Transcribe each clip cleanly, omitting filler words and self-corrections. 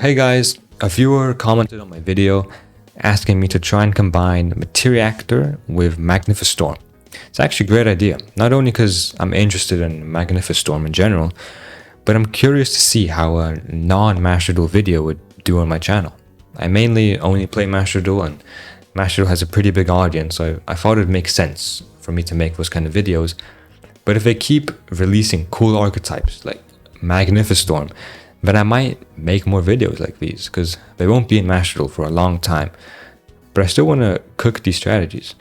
Hey guys, a viewer commented on my video asking me to try and combine Materiactor with Magnificent. It's actually a great idea, not only because I'm interested in Magnificent in general, but I'm curious to see how a non-Master Duel video would do on my channel. I mainly only play Master Duel, and Master Duel has a pretty big audience, so I thought it would make sense for me to make those kind of videos. But if they keep releasing cool archetypes like Magnificent, then I might make more videos like these, because they won't be in Master Duel for a long time. But I still want to cook these strategies.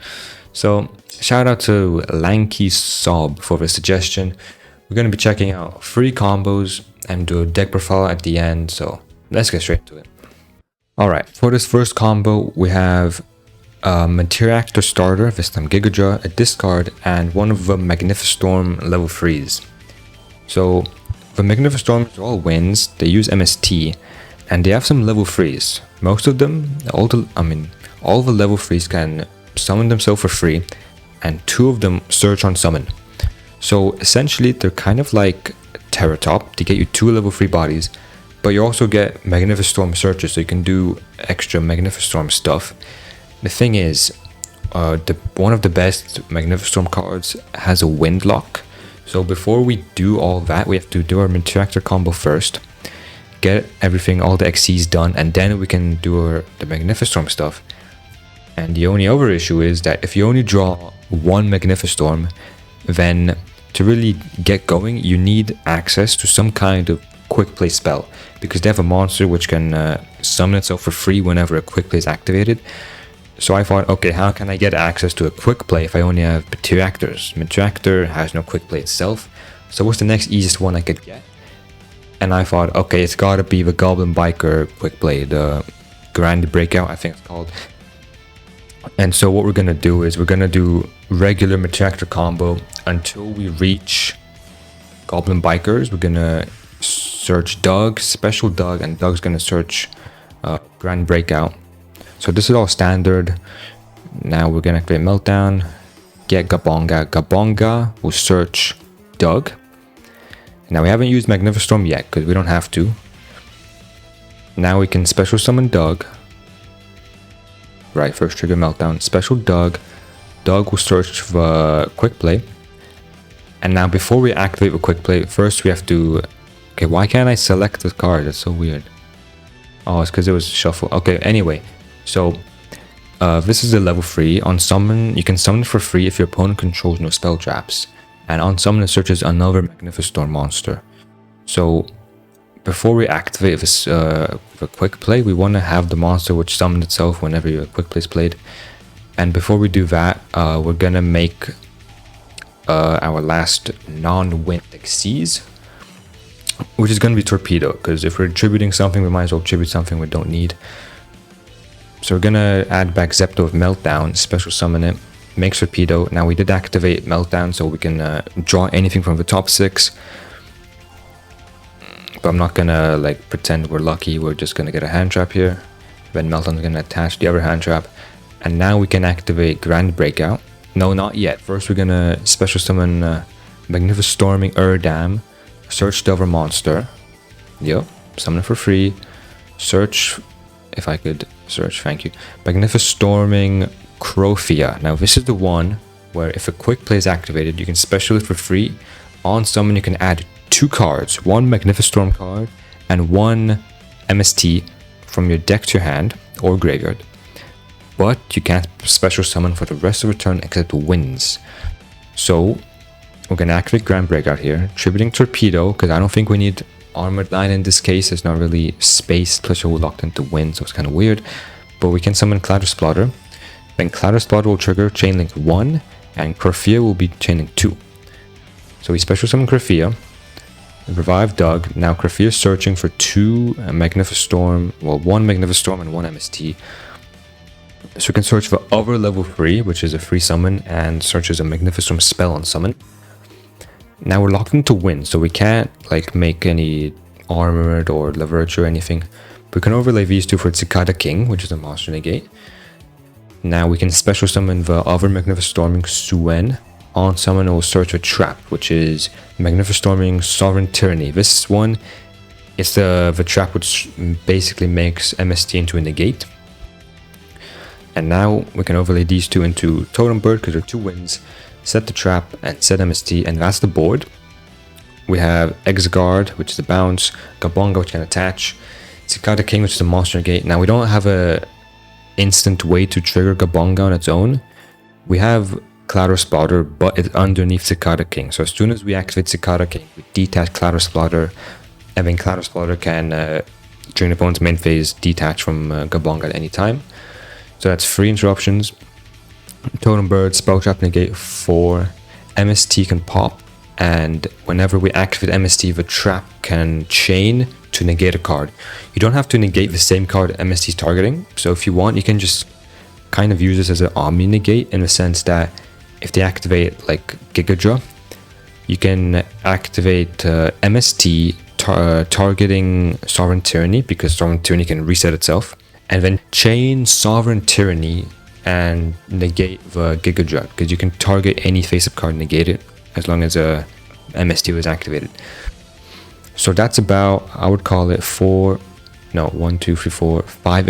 So shout out to Lanky Sob for the suggestion. We're going to be checking out 3 combos and do a deck profile at the end, so let's get straight to it. Alright, for this first combo we have a Materiactor starter, this time Gigaja, a discard, and one of the Magnificent level 3s. So the Magnificent are all wins, they use MST, and they have some level 3s. Most of them, all the level 3s can summon themselves for free, and 2 of them search on summon. So essentially they're kind of like Teratop, to get you 2 level 3 bodies, but you also get Magnificent searches, so you can do extra Magnificent stuff. The thing is, one of the best Magnificent cards has a wind lock. So before we do all that, we have to do our Materiactor combo first, get everything, all the XCs done, and then we can do the Magnificent stuff. And the only other issue is that if you only draw 1 Magnificent, then to really get going, you need access to some kind of quick play spell, because they have a monster which can summon itself for free whenever a quick play is activated. So I thought, okay, how can I get access to a quick play if I only have Materiactors? Materiactor has no quick play itself, so what's the next easiest one I could get? And I thought, okay, it's gotta be the Goblin Biker quick play, the Grand Breakout, I think it's called. And so what we're gonna do is we're gonna do regular Materiactor combo until we reach Goblin Bikers. We're gonna search Doug, Special Doug, and Doug's gonna search Grand Breakout. So this is all standard. Now we're gonna activate Meltdown, get Gabonga. Gabonga will search Doug. Now we haven't used Magnificent yet because we don't have to. Now we can special summon Doug. Right, first trigger Meltdown, special Doug. Doug will search the quick play. And now before we activate the quick play, first we have to... Okay, why can't I select this card? That's so weird. Oh, it's because it was shuffle. Okay, anyway. So, this is a level 3. On summon, you can summon it for free if your opponent controls no spell traps. And on summon, it searches another Magnificent monster. So, before we activate this the quick play, we want to have the monster which summoned itself whenever your quick play is played. And before we do that, we're gonna make our last non-wind XCs, which is gonna be Torpedo, because if we're attributing something, we might as well attribute something we don't need. So we're gonna add back Zepto of Meltdown, special summon it, make Torpedo. Now we did activate Meltdown, so we can draw anything from the top 6. But I'm not gonna like pretend we're lucky, we're just gonna get a hand trap here. Then Meltdown's gonna attach the other hand trap. And now we can activate Grand Breakout. No, not yet. First we're gonna special summon Magnificent Storming Erdam, search the other monster. Yep, summon it for free. Search, if I could search, thank you. Magnificent Storming Crofia. Now this is the one where if a quick play is activated, you can special it for free. On summon you can add 2 cards, 1 Magnificent card and 1 MST from your deck to your hand or graveyard. But you can't special summon for the rest of the turn except wins. So we're gonna activate Grand Breakout here, tributing Torpedo, because I don't think we need Armored Line in this case. It's not really space, plus you're locked into wind, so it's kind of weird. But we can summon Clattersplotter. Then Clattersplotter will trigger Chainlink 1, and Crofia will be Chainlink 2. So we special summon Crofia, revive Doug. Now Crofia is searching for 2 Magnificent, well, 1 Magnificent and 1 MST. So we can search for other level 3, which is a free summon, and searches a Magnificent spell on summon. Now we're locked into wind, so we can't like make any armored or leverage or anything. We can overlay these 2 for Cicada King, which is a monster negate. Now we can special summon the other Magnificent Storming Suen. On summon, it will search a trap, which is Magnificent Storming Sovereign Tyranny. This one It's the trap which basically makes MST into a negate. And now we can overlay these two into Totem Bird because they're 2 wins, set the trap and set MST, and that's the board. We have Exguard, which is the bounce, Gabonga, which can attach, Cicada King, which is a monster negate. Now we don't have a instant way to trigger Gabonga on its own. We have Clatter Splatter, but it's underneath Cicada King. So as soon as we activate Cicada King, we detach Clatter Splatter, and then Clatter Splatter can, during the opponent's main phase, detach from Gabonga at any time. So that's 3 interruptions. Totem Bird, Spell Trap negate 4. MST can pop, and whenever we activate MST, the trap can chain to negate a card. You don't have to negate the same card MST is targeting. So if you want, you can just kind of use this as an Omni negate in the sense that if they activate like Gigadra, you can activate MST targeting Sovereign Tyranny, because Sovereign Tyranny can reset itself, and then chain Sovereign Tyranny and negate the Gigadra, because you can target any face-up card and negate it as long as a MST was activated. So that's about, I would call it 5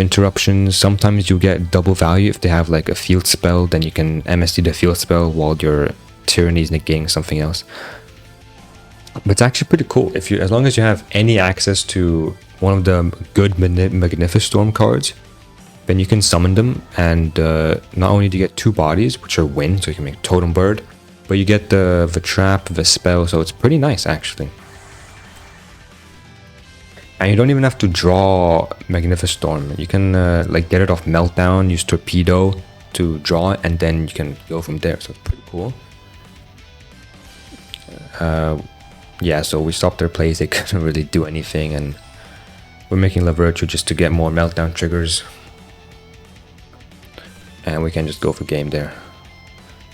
interruptions. Sometimes you get double value if they have like a field spell, then you can MST the field spell while your Tyranny is negating something else. But it's actually pretty cool if you, as long as you have any access to one of the good Magnificestorm cards, then you can summon them, and not only do you get 2 bodies, which are win, so you can make Totem Bird, but you get the trap, the spell, so it's pretty nice actually. And you don't even have to draw Magnificestorm. You can like get it off Meltdown, use Torpedo to draw it, and then you can go from there, so it's pretty cool. Yeah, so we stopped their plays, they couldn't really do anything, and we're making La Virtue just to get more Meltdown triggers. And we can just go for game there.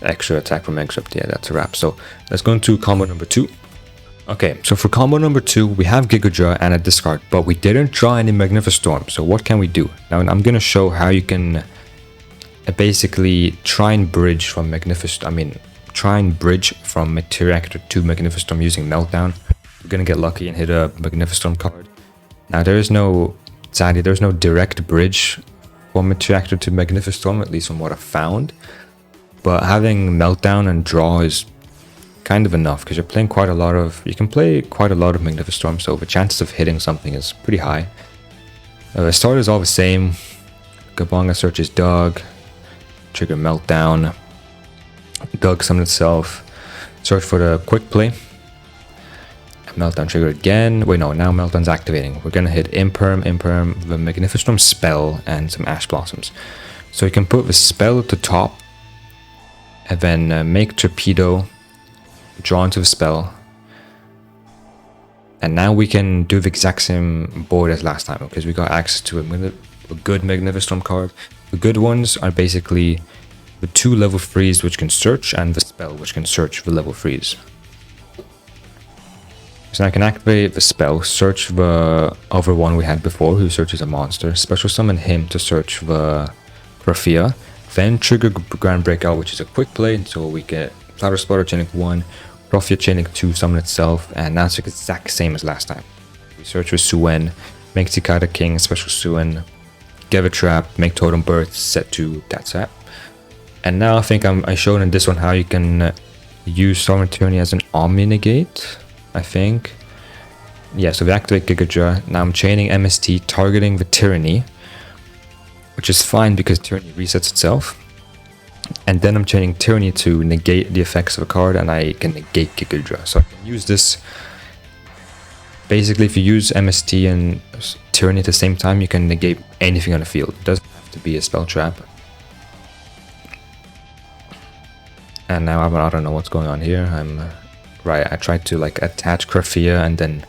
Extra attack from Except, yeah, that's a wrap. So let's go into combo number 2. Okay, so for combo number 2, we have Gigadra and a discard, but we didn't draw any Magnificestorm. So what can we do? Now I'm going to show how you can basically try and bridge from Materiactor to Magnificestorm using Meltdown. We're going to get lucky and hit a Magnificestorm card. Now sadly, there's no direct bridge from Materiactor to Magnificestorm, at least from what I've found. But having Meltdown and draw is kind of enough, because you can play quite a lot of Magnificestorm, so the chances of hitting something is pretty high. The start is all the same. Gabonga searches Doug, trigger Meltdown, Doug summon itself, search for the quick play, Meltdown trigger again. Wait, no, now Meltdown's activating. We're gonna hit Imperm, the Magnificestorm spell, and some Ash Blossoms. So you can put the spell at the top, and then make Torpedo, draw into the spell. And now we can do the exact same board as last time, because we got access to a good Magnificestorm card. The good ones are basically the 2 level 3s which can search, and the spell which can search the level 3s. So I can activate the spell, search the other one we had before, who searches a monster, special summon him to search the Raphia, then trigger Grand Breakout, which is a quick play, so we get Clatter Splatter chaining 1, Raphia chaining 2, summon itself, and now it's the exact same as last time. We search for Suen, make Cicada King, special Suen, get a trap, make Totem Bird, set to that's it. And now I think I showed in this one how you can use Sovereign Tyranny as an Omni negate, I think. Yeah, so we activate Gigadra. Now I'm chaining MST, targeting the Tyranny, which is fine because Tyranny resets itself. And then I'm chaining Tyranny to negate the effects of a card, and I can negate Gigadra. So I can use this. Basically, if you use MST and Tyranny at the same time, you can negate anything on the field. It doesn't have to be a spell trap. And now I don't know what's going on here. Right, I tried to like attach Raphia and then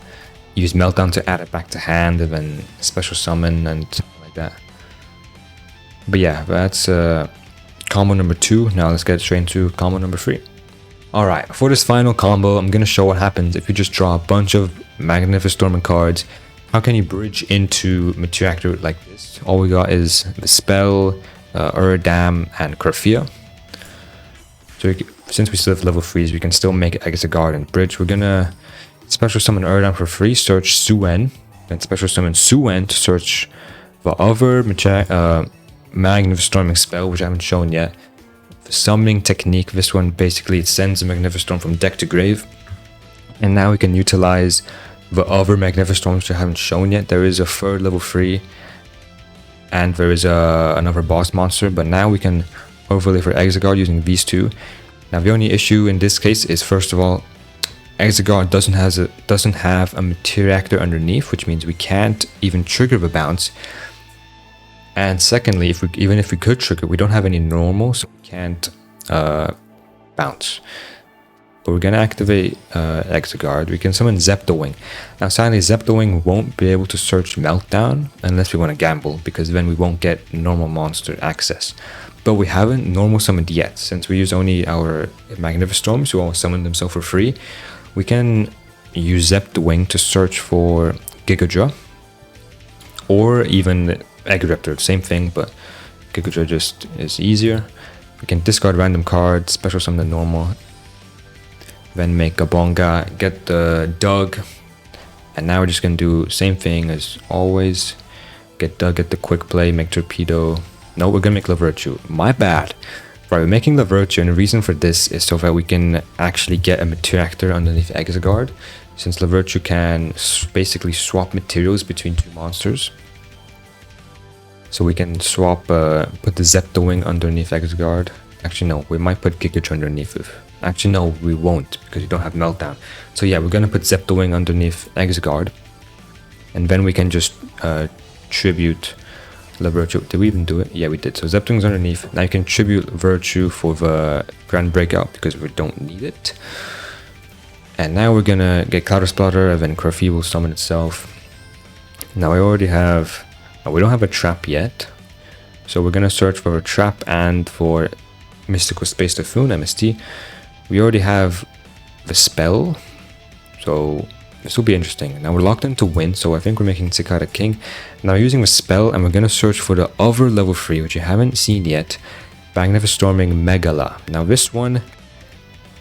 use Meltdown to add it back to hand, and then special summon and like that. But yeah, that's combo number 2. Now let's get straight into combo number 3. Alright, for this final combo, I'm gonna show what happens if you just draw a bunch of Magnificestorm cards. How can you bridge into Materiactor like this? All we got is the spell, Uradam, and Raphia. So since we still have level 3s, we can still make it, I guess, a guard and bridge. We're gonna special summon Uradam for free, search Suen, Then special summon Suen to search the other Magnificent spell, which I haven't shown yet. The summoning technique, this one basically it sends a Magnificent from deck to grave. And now we can utilize the other Magnificent which I haven't shown yet. There is a third level 3 and there is another boss monster, but now we can overlay for Exegard using these two. Now the only issue in this case is, first of all, Exegard doesn't have a Materiactor underneath, which means we can't even trigger the bounce. And secondly, even if we could trigger, we don't have any normal, so we can't bounce. But we're gonna activate Exegard. We can summon Zeptowing. Now sadly, Zeptowing won't be able to search Meltdown unless we want to gamble, because then we won't get normal monster access. But we haven't normal summoned yet, since we use only our Magnificent who all summon themselves for free. We can use Zeptowing to search for Gigadra, or even Eggraptor, same thing, but Gigadra just is easier. We can discard random cards, special summon the normal, then make a Bonga, get the Doug, and now we're just gonna do same thing as always. Get Doug, get the quick play, make Torpedo. No, we're gonna make Lavirtue. My bad. Right, we're making Lavirtue, and the reason for this is so that we can actually get a Materiactor underneath Exegard, since Lavirtue can basically swap materials between two monsters. So we can swap, put the Zeptowing underneath Exegard. Actually, no, we might put Gigadra underneath it. Actually, no, we won't, because you don't have Meltdown. So yeah, we're gonna put Zeptowing underneath Exegard, and then we can just tribute Virtue. Did we even do it? Yeah, we did. So Zeptowing's underneath. Now you can tribute Virtue for the Grand Breakout, because we don't need it. And now we're gonna get Countersplotter, and then Crafi will summon itself. Now I already have... we don't have a trap yet, so we're gonna search for a trap and for Mystical Space Typhoon, MST. We already have the spell, so this will be interesting. Now we're locked into win, so I think we're making Cicada King. Now using the spell, and we're gonna search for the other level 3, which you haven't seen yet, Magnificent Megala. Now this one,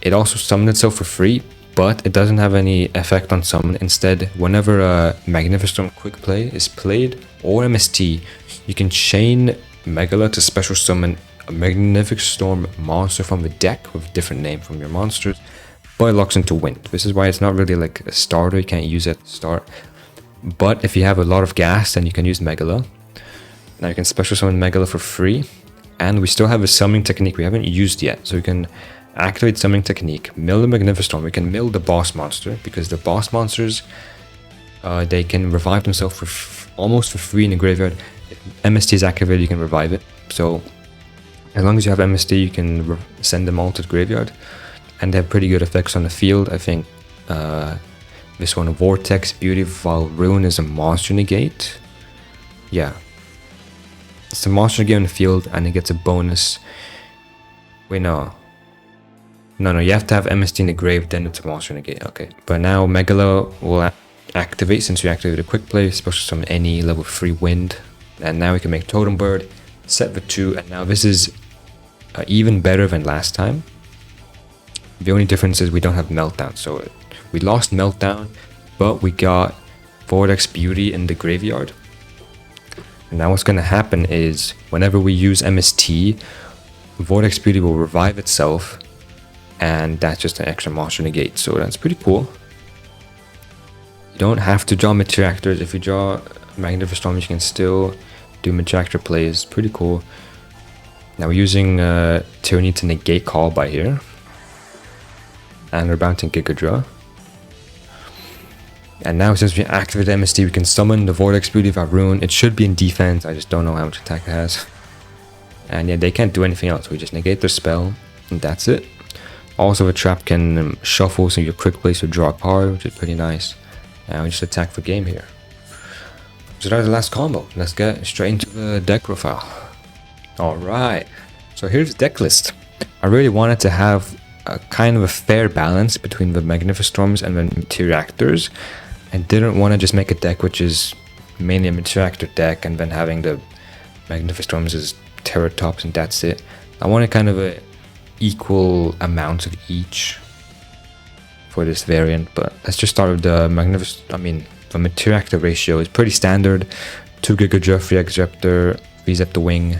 it also summoned itself for free, but it doesn't have any effect on summon. Instead, whenever a Magnificent quick play is played, or MST, you can chain Megala to special summon a Magnificent Storm monster from the deck with a different name from your monsters, but it locks into wind. This is why it's not really like a starter, you can't use it at the start. But if you have a lot of gas, then you can use Megala. Now you can special summon Megala for free, and we still have a summoning technique we haven't used yet, so you can activate summoning technique, mill the Magnificent Storm. We can mill the boss monster, because the boss monsters, they can revive themselves for almost for free in the graveyard. If MST is activated, you can revive it. So as long as you have MST, you can send them all to the graveyard, and they have pretty good effects on the field. I think this one, Vortex, Beautiful Ruin, is a monster negate. Yeah, it's a monster negate on the field, and it gets a bonus. Wait, no, you have to have MST in the grave, then it's a monster negate. Okay, but now Megala will activate, since we activated a quick play, special summon any level 3 wind, and now we can make Totem Bird, set the 2, and now this is even better than last time. The only difference is we don't have Meltdown, so we lost Meltdown, but we got Vortex Beauty in the graveyard. And now what's going to happen is, whenever we use MST, Vortex Beauty will revive itself, and that's just an extra monster negate, so that's pretty cool. You don't have to draw Materiactors. If you draw Magnificent Storms, you can still do Materiactor plays. Pretty cool. Now we're using Tyranny to negate Call by here, and we're bouncing Gigadra. And now since we activate MST, we can summon the Vortex Beauty of our Rune. It should be in defense, I just don't know how much attack it has. And yeah, they can't do anything else. We just negate their spell, and that's it. Also, the trap can shuffle, so your quick plays to draw a card, which is pretty nice. And we just attack for game here. So that was the last combo. Let's get straight into the deck profile. Alright, so here's the deck list. I really wanted to have a kind of a fair balance between the Magnificent Storms and the Materiactors. I didn't want to just make a deck which is mainly a Materiactor deck and then having the Magnificent Storms as Terratops and that's it. I wanted kind of a equal amount of each for this variant, but let's just start with the a Materiactor ratio is pretty standard. 2 Giga Jeffrey X Raptor, Freeze at the Wing,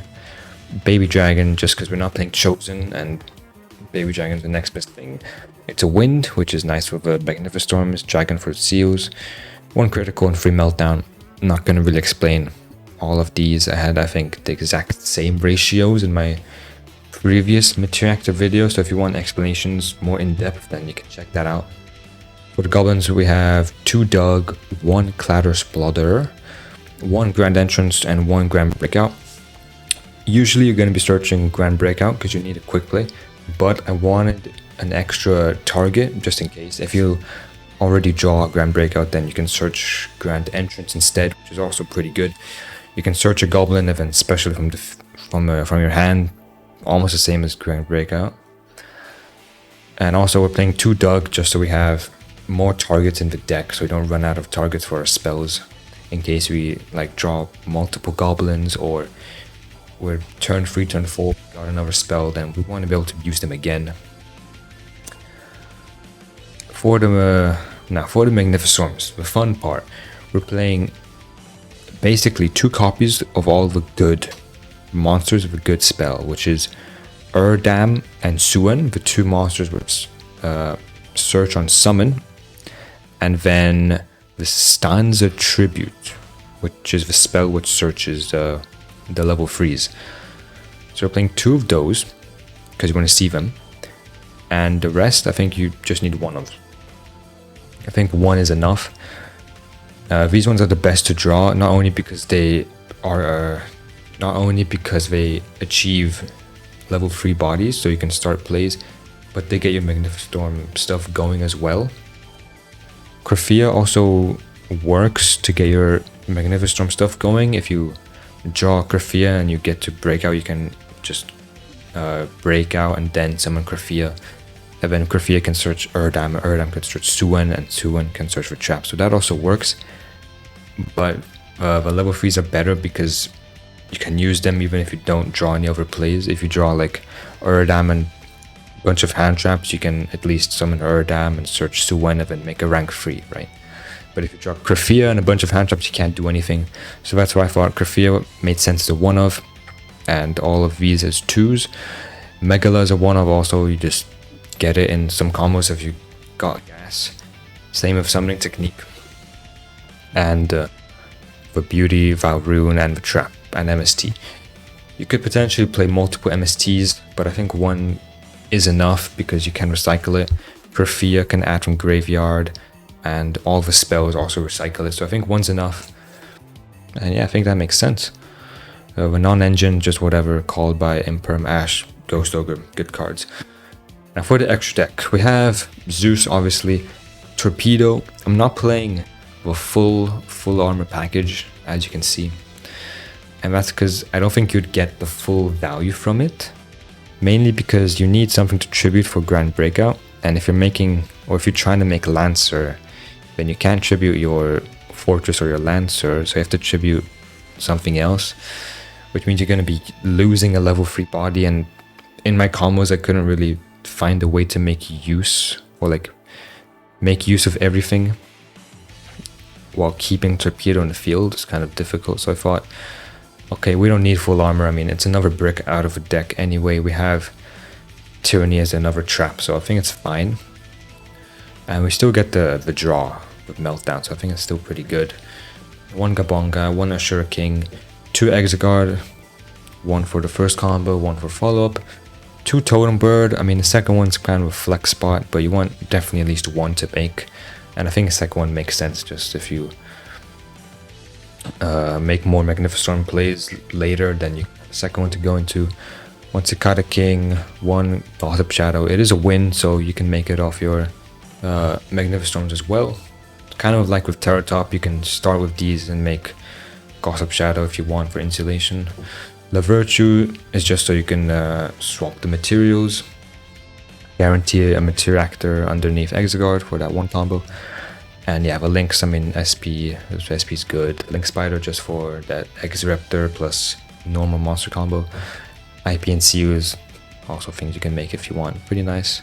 Baby Dragon, just because we're not playing Chosen, and Baby Dragon's the next best thing. It's a Wind, which is nice with a Magnificent Storm, it's Dragon for Seals, 1 critical and 3 Meltdown. I'm not going to really explain all of these. I had, I think, the exact same ratios in my previous Materiactor video, so if you want explanations more in depth, then you can check that out. For the goblins, we have 2 Dug, 1 Clatter Splodder, 1 Grand Entrance, and 1 Grand Breakout. Usually you're going to be searching Grand Breakout because you need a quick play, but I wanted an extra target just in case. If you already draw a Grand Breakout, then you can search Grand Entrance instead, which is also pretty good. You can search a Goblin event, especially from your hand, almost the same as Grand Breakout. And also we're playing 2 Dug just so we have more targets in the deck, so we don't run out of targets for our spells in case we like draw multiple goblins, or we're turn 3, turn 4, got another spell, then we want to be able to use them again. For the Magnificent Storms, the fun part, we're playing basically 2 copies of all the good monsters with a good spell, which is Erdam and Suan, the 2 monsters with search on summon, and then the Stanza Tribute, which is the spell which searches the level 3s. So we're playing 2 of those because you want to see them, and the rest I think you just need 1 of. I think 1 is enough. These ones are the best to draw, not only because they achieve level 3 bodies, so you can start plays, but they get your Magnificent Storm stuff going as well. Krafia also works to get your Magnificent Storm stuff going. If you draw Krafia and you get to Breakout, you can just break out and then summon Krafia. And then Krafia can search Erdam, Erdam can search Suan, and Suan can search for traps. So that also works. But the level 3s are better because you can use them even if you don't draw any other plays. If you draw like Erdam and a bunch of hand traps, you can at least summon Erdam and search Suan and then make a rank 3, right? But if you draw Krafia and a bunch of hand traps, you can't do anything. So that's why I thought Krafia made sense to 1 of, and all of these as 2s. Megala is a 1 of also, you just get it in some combos if you got gas. Same with Summoning Technique. And for Beauty, Valrune, and the Trap, and MST. You could potentially play multiple MSTs, but I think 1 is enough because you can recycle it. Krafia can add from Graveyard, and all the spells also recycle it, so I think 1's enough. And yeah, I think that makes sense. The non-engine, just whatever, Called by, Imperm, Ash, Ghost Ogre, good cards. Now for the extra deck, we have Zeus, obviously, Torpedo. I'm not playing the full armor package, as you can see. And that's because I don't think you'd get the full value from it. Mainly because you need something to tribute for Grand Breakout. And if you're trying to make Lancer, then you can't tribute your Fortress or your Lancer, so you have to tribute something else, which means you're going to be losing a level 3 body. And in my combos, I couldn't really find a way to make use of everything while keeping Torpedo in the field. It's kind of difficult, so I thought, okay, we don't need full armor. I mean, it's another brick out of a deck anyway. We have Tyranny as another trap, so I think it's fine. And we still get the draw with Meltdown, so I think it's still pretty good. 1 Gabonga, 1 Ashura King, 2 Exegard, 1 for the first combo, 1 for follow-up, 2 Totem Bird. I mean, the second one's kind of a flex spot, but you want definitely at least 1 to make. And I think the second one makes sense just if you make more Magnificent Storm plays later, then you have the second one to go into. 1 Cicada King, 1 Gossip Shadow. It is a win, so you can make it off your Magnificent Storms as well. Kind of like with Terratop, you can start with these and make Gossip Shadow if you want for insulation. La Virtue is just so you can swap the materials. Guarantee a Materiactor underneath Exegard for that 1 combo. And yeah, the Lynx, I mean, SP is good. Lynx Spider just for that Exraptor plus normal monster combo. IP and CU is also things you can make if you want. Pretty nice.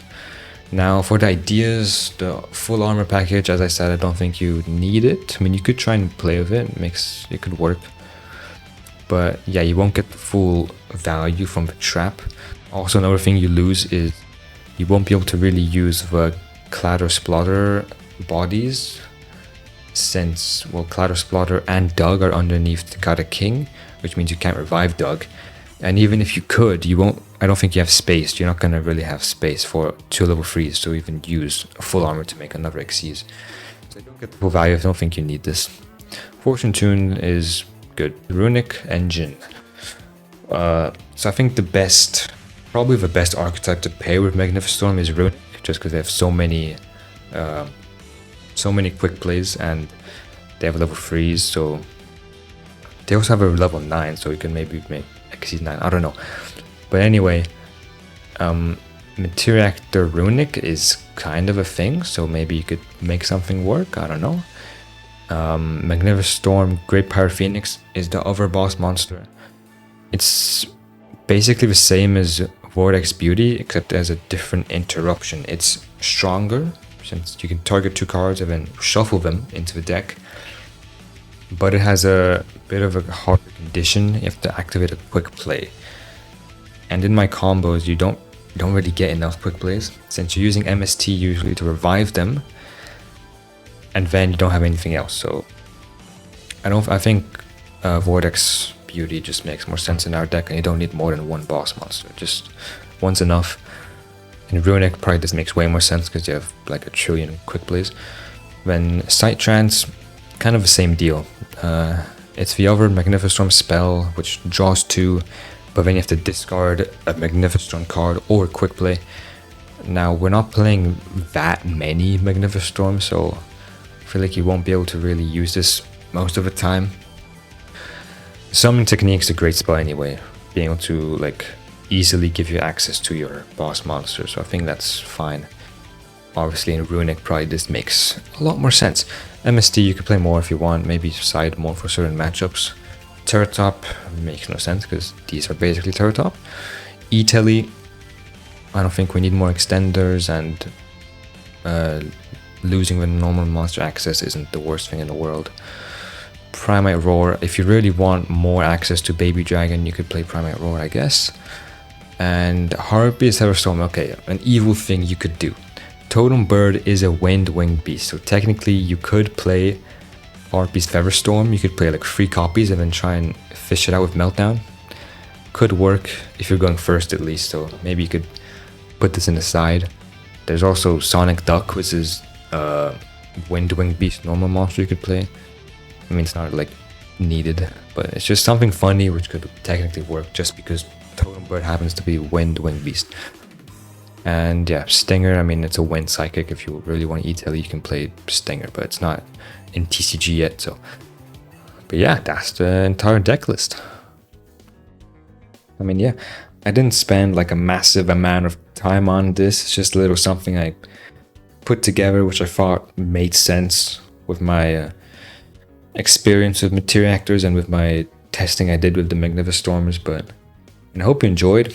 Now for the ideas, the full armor package, as I said, I don't think you need it. I mean, you could try and play with it, it could work. But yeah, you won't get the full value from the trap. Also, another thing you lose is you won't be able to really use the Clatter Splotter bodies, since, well, Clatter Splotter and Doug are underneath the God of King, which means you can't revive Doug. And even if you could, you won't, I don't think you have space. You're not going to really have space for 2 level 3s to even use full armor to make another Xyz. So I don't get the full value. I don't think you need this. Fortune Tune is good. Runic Engine. So I think probably the best archetype to pair with Magnificent is Runic, just because they have so many quick plays and they have level 3s, so they also have a level 9, so you can maybe make Xyz 9, I don't know. But anyway, Materiactor Runic is kind of a thing, so maybe you could make something work, I don't know. Magnificent Storm Great Pyro Phoenix is the other boss monster. It's basically the same as Vortex Beauty, except it has a different interruption. It's stronger, since you can target 2 cards and then shuffle them into the deck. But it has a bit of a harder condition. You have to activate a quick play. And in my combos, you don't really get enough quick plays, since you're using MST usually to revive them, and then you don't have anything else. So I think Vortex Beauty just makes more sense in our deck, and you don't need more than 1 boss monster. Just one's enough. And Runic probably just makes way more sense because you have like a trillion quick plays. Then Sight Trance, kind of the same deal. It's the other Magnificent Storm spell, which draws 2, but then you have to discard a Magnificent Storm card or quick play. Now, we're not playing that many Magnificent Storms, so I feel like you won't be able to really use this most of the time. Summoning Technique is a great spell anyway, being able to like easily give you access to your boss monster, so I think that's fine. Obviously in Runic probably this makes a lot more sense. MST you can play more if you want, maybe side more for certain matchups. Turret Top makes no sense because these are basically Turret Top. E-Telly, I don't think we need more extenders, and losing the normal monster access isn't the worst thing in the world. Primate Roar, if you really want more access to Baby Dragon, you could play Primate Roar, I guess. And Harpy's Heatherstorm, okay, an evil thing you could do. Totem Bird is a wind-winged beast, so technically you could play Harpy's Featherstorm. You could play like 3 copies and then try and fish it out with Meltdown. Could work if you're going first at least, so maybe you could put this in the side. There's also Sonic Duck, which is a wind-winged beast normal monster you could play. I mean, it's not like needed, but it's just something funny which could technically work just because Totem Bird happens to be wind-winged beast. And yeah, Stinger, I mean, it's a wind psychic. If you really want to E-Tail, you can play Stinger, but it's not in TCG yet, so. But yeah, that's the entire deck list. I mean, yeah, I didn't spend like a massive amount of time on this. It's just a little something I put together, which I thought made sense with my experience with Materiactors and with my testing I did with the Magnificent Stormers. But I hope you enjoyed.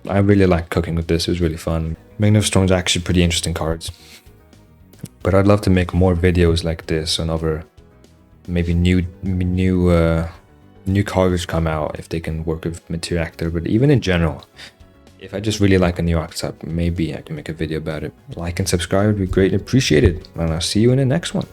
I really liked cooking with this. It was really fun. Magnificent Storms are actually pretty interesting cards. But I'd love to make more videos like this on other, maybe new cards come out if they can work with Materiactor. But even in general, if I just really like a new archetype, maybe I can make a video about it. Like and subscribe would be greatly appreciated. And I'll see you in the next one.